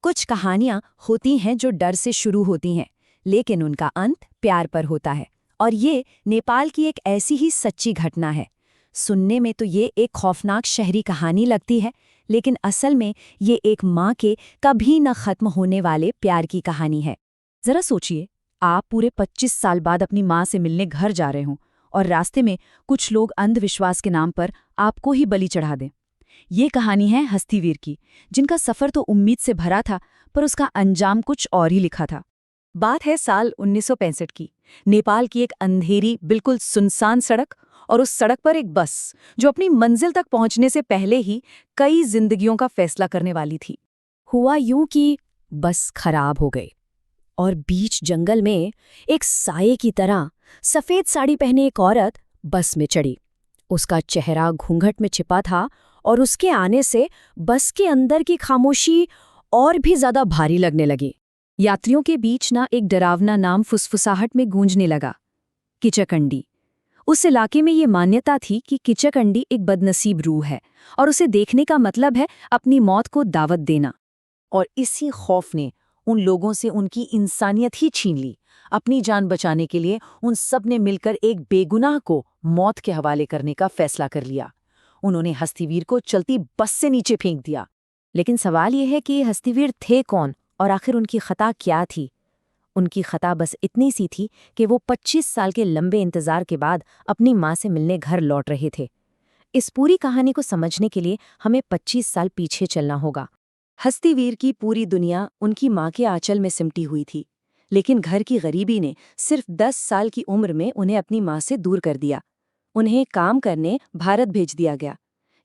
कुछ कहानियां होती हैं जो डर से शुरू होती हैं, लेकिन उनका अंत प्यार पर होता है। और ये नेपाल की एक ऐसी ही सच्ची घटना है। सुनने में तो ये एक खौफनाक शहरी कहानी लगती है, लेकिन असल में ये एक माँ के कभी न खत्म होने वाले प्यार की कहानी है। जरा सोचिए, आप पूरे 25 साल बाद अपनी माँ से मिलने घर जा रहे हों और रास्ते में कुछ लोग अंधविश्वास के नाम पर आपको ही बलि चढ़ा दें। ये कहानी है हस्तीवीर की, जिनका सफ़र तो उम्मीद से भरा था, पर उसका अंजाम कुछ और ही लिखा था। बात है साल 1965 की। नेपाल की एक अंधेरी, बिल्कुल सुनसान सड़क, और उस सड़क पर एक बस जो अपनी मंजिल तक पहुंचने से पहले ही कई जिंदगियों का फैसला करने वाली थी। हुआ यूं कि बस खराब हो गई और बीच जंगल में एक साये की तरह सफ़ेद साड़ी पहने एक औरत बस में चढ़ी। उसका चेहरा घूंघट में छिपा था और उसके आने से बस के अंदर की खामोशी और भी ज्यादा भारी लगने लगी। यात्रियों के बीच ना एक डरावना नाम फुसफुसाहट में गूंजने लगा, किचकंडी। उस इलाके में ये मान्यता थी कि किचकंडी एक बदनसीब रूह है और उसे देखने का मतलब है अपनी मौत को दावत देना। और इसी खौफ ने उन लोगों से उनकी इंसानियत ही छीन ली। अपनी जान बचाने के लिए उन सब ने मिलकर एक बेगुनाह को मौत के हवाले करने का फैसला कर लिया। उन्होंने हस्तीवीर को चलती बस से नीचे फेंक दिया। लेकिन सवाल यह है कि हस्तीवीर थे कौन और आखिर उनकी खता क्या थी? उनकी खता बस इतनी सी थी कि वो 25 साल के लंबे इंतजार के बाद अपनी माँ से मिलने घर लौट रहे थे। इस पूरी कहानी को समझने के लिए हमें 25 साल पीछे चलना होगा। हस्तीवीर की पूरी दुनिया उनकी माँ के आंचल में सिमटी हुई थी, लेकिन घर की गरीबी ने सिर्फ 10 साल की उम्र में उन्हें अपनी माँ से दूर कर दिया। उन्हें काम करने भारत भेज दिया गया।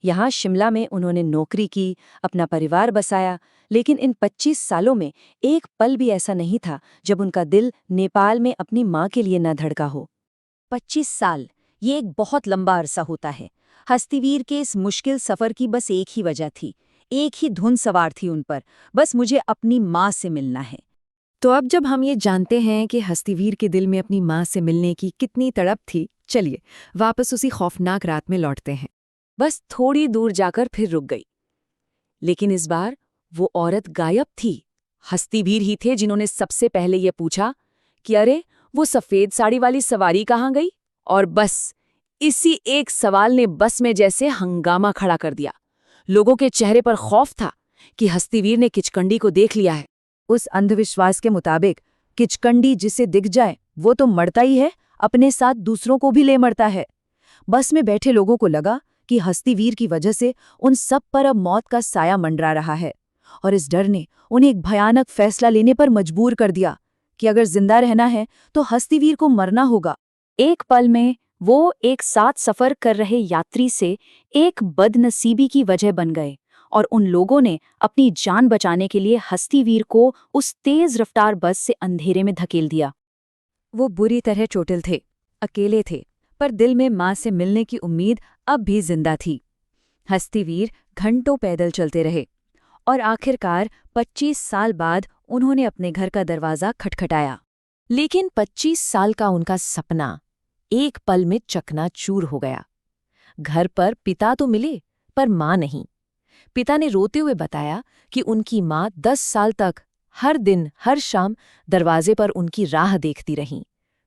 यहाँ शिमला में उन्होंने नौकरी की, अपना परिवार बसाया, लेकिन इन 25 सालों में एक पल भी ऐसा नहीं था जब उनका दिल नेपाल में अपनी माँ के लिए न धड़का हो। 25 साल, ये एक बहुत लंबा अरसा होता है। हस्तीवीर के इस मुश्किल सफ़र की बस एक ही वजह थी, एक ही धुन सवार थी उन पर, बस मुझे अपनी माँ से मिलना है। तो अब जब हम ये जानते हैं कि हस्तीवीर के दिल में अपनी माँ से मिलने की कितनी तड़प थी, चलिए वापस उसी खौफनाक रात में लौटते हैं। बस थोड़ी दूर जाकर फिर रुक गई, लेकिन इस बार वो औरत गायब थी। हस्तीवीर ही थे जिन्होंने सबसे पहले ये पूछा कि अरे, वो सफ़ेद साड़ी वाली सवारी कहाँ गई? और बस इसी एक सवाल ने बस में जैसे हंगामा खड़ा कर दिया। लोगों के चेहरे पर खौफ था कि हस्तीवीर ने किचकंडी को देख लिया है। उस अंधविश्वास के मुताबिक किचकंडी जिसे दिख जाए वो तो मरता ही है, अपने साथ दूसरों को भी ले मरता है। बस में बैठे लोगों को लगा कि हस्तीवीर की वजह से उन सब पर अब मौत का साया मंडरा रहा है, और इस डर ने उन्हें एक भयानक फैसला लेने पर मजबूर कर दिया कि अगर जिंदा रहना है तो हस्तीवीर को मरना होगा। एक पल में वो एक साथ सफर कर रहे यात्री से एक बदनसीबी की वजह बन गए, और उन लोगों ने अपनी जान बचाने के लिए हस्तीवीर को उस तेज रफ्तार बस से अंधेरे में धकेल दिया। वो बुरी तरह चोटिल थे, अकेले थे, पर दिल में माँ से मिलने की उम्मीद अब भी जिंदा थी। हस्तीवीर घंटों पैदल चलते रहे और आखिरकार 25 साल बाद उन्होंने अपने घर का दरवाज़ा खटखटाया। लेकिन 25 साल का उनका सपना एक पल में चकनाचूर हो गया। घर पर पिता तो मिले, पर माँ नहीं। पिता ने रोते हुए बताया कि उनकी माँ 10 साल तक हर दिन हर शाम दरवाजे पर उनकी राह देखती रहीं।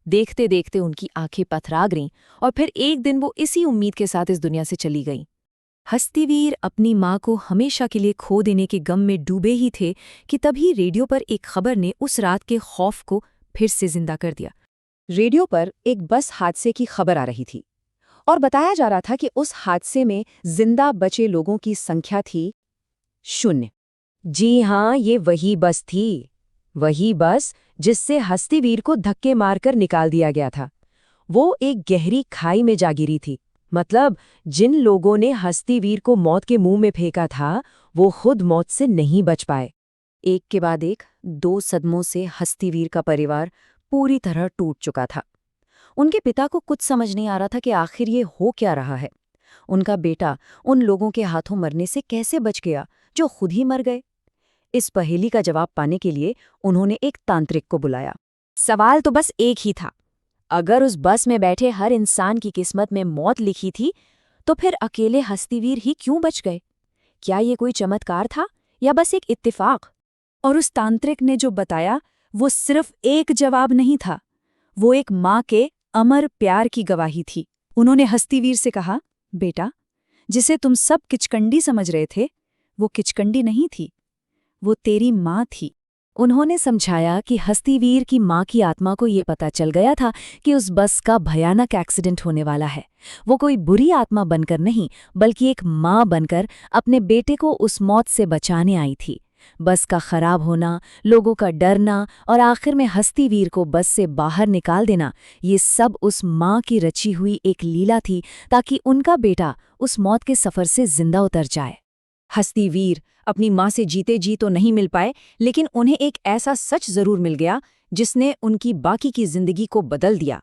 देखते देखते उनकी आंखें पथरा गईं और फिर एक दिन वो इसी उम्मीद के साथ इस दुनिया से चली गईं। हस्तीवीर अपनी माँ को हमेशा के लिए खो देने के गम में डूबे ही थे कि तभी रेडियो पर एक खबर ने उस रात के खौफ को फिर से जिंदा कर दिया। रेडियो पर एक बस हादसे की खबर आ रही थी और बताया जा रहा था कि उस हादसे में जिंदा बचे लोगों की संख्या थी 0। जी हाँ, ये वही बस थी, वही बस जिससे हस्तीवीर को धक्के मारकर निकाल दिया गया था। वो एक गहरी खाई में जा गिरी थी। मतलब जिन लोगों ने हस्तीवीर को मौत के मुंह में फेंका था, वो खुद मौत से नहीं बच पाए। एक के बाद एक 2 सदमों से हस्तीवीर का परिवार पूरी तरह टूट चुका था। उनके पिता को कुछ समझ नहीं आ रहा था कि आखिर ये हो क्या रहा है। उनका बेटा उन लोगों के हाथों मरने से कैसे बच गया जो खुद ही मर गए? इस पहेली का जवाब पाने के लिए उन्होंने एक तांत्रिक को बुलाया। सवाल तो बस एक ही था, अगर उस बस में बैठे हर इंसान की किस्मत में मौत लिखी थी, तो फिर अकेले हस्तीवीर ही क्यों बच गए? क्या ये कोई चमत्कार था या बस एक इत्तेफाक? और उस तांत्रिक ने जो बताया वो सिर्फ एक जवाब नहीं था, वो एक माँ के अमर प्यार की गवाही थी। उन्होंने हस्तीवीर से कहा, बेटा, जिसे तुम सब किचकंडी समझ रहे थे, वो किचकंडी नहीं थी, वो तेरी माँ थी। उन्होंने समझाया कि हस्तीवीर की माँ की आत्मा को ये पता चल गया था कि उस बस का भयानक एक्सीडेंट होने वाला है। वो कोई बुरी आत्मा बनकर नहीं, बल्कि एक माँ बनकर अपने बेटे को उस मौत से बचाने आई थी। बस का खराब होना, लोगों का डरना और आखिर में हस्तीवीर को बस से बाहर निकाल देना, ये सब उस माँ की रची हुई एक लीला थी, ताकि उनका बेटा उस मौत के सफ़र से जिंदा उतर जाए। हस्तीवीर अपनी माँ से जीते जी तो नहीं मिल पाए, लेकिन उन्हें एक ऐसा सच जरूर मिल गया जिसने उनकी बाकी की जिंदगी को बदल दिया।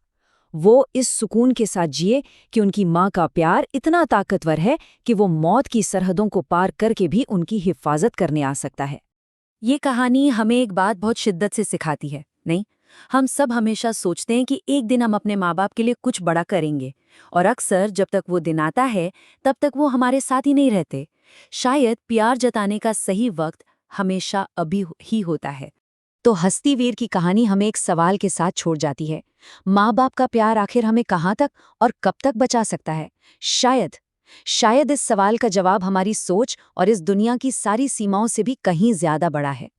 वो इस सुकून के साथ जिए कि उनकी माँ का प्यार इतना ताकतवर है कि वो मौत की सरहदों को पार करके भी उनकी हिफाजत करने आ सकता है। ये कहानी हमें एक बात बहुत शिद्दत से सिखाती है, नहीं? हम सब हमेशा सोचते हैं कि एक दिन हम अपने माँ बाप के लिए कुछ बड़ा करेंगे, और अक्सर जब तक वो दिन आता है तब तक वो हमारे साथ ही नहीं रहते। शायद प्यार जताने का सही वक्त हमेशा अभी ही होता है। तो हस्तीवीर की कहानी हमें एक सवाल के साथ छोड़ जाती है, माँ बाप का प्यार आखिर हमें कहाँ तक और कब तक बचा सकता है? शायद इस सवाल का जवाब हमारी सोच और इस दुनिया की सारी सीमाओं से भी कहीं ज्यादा बड़ा है।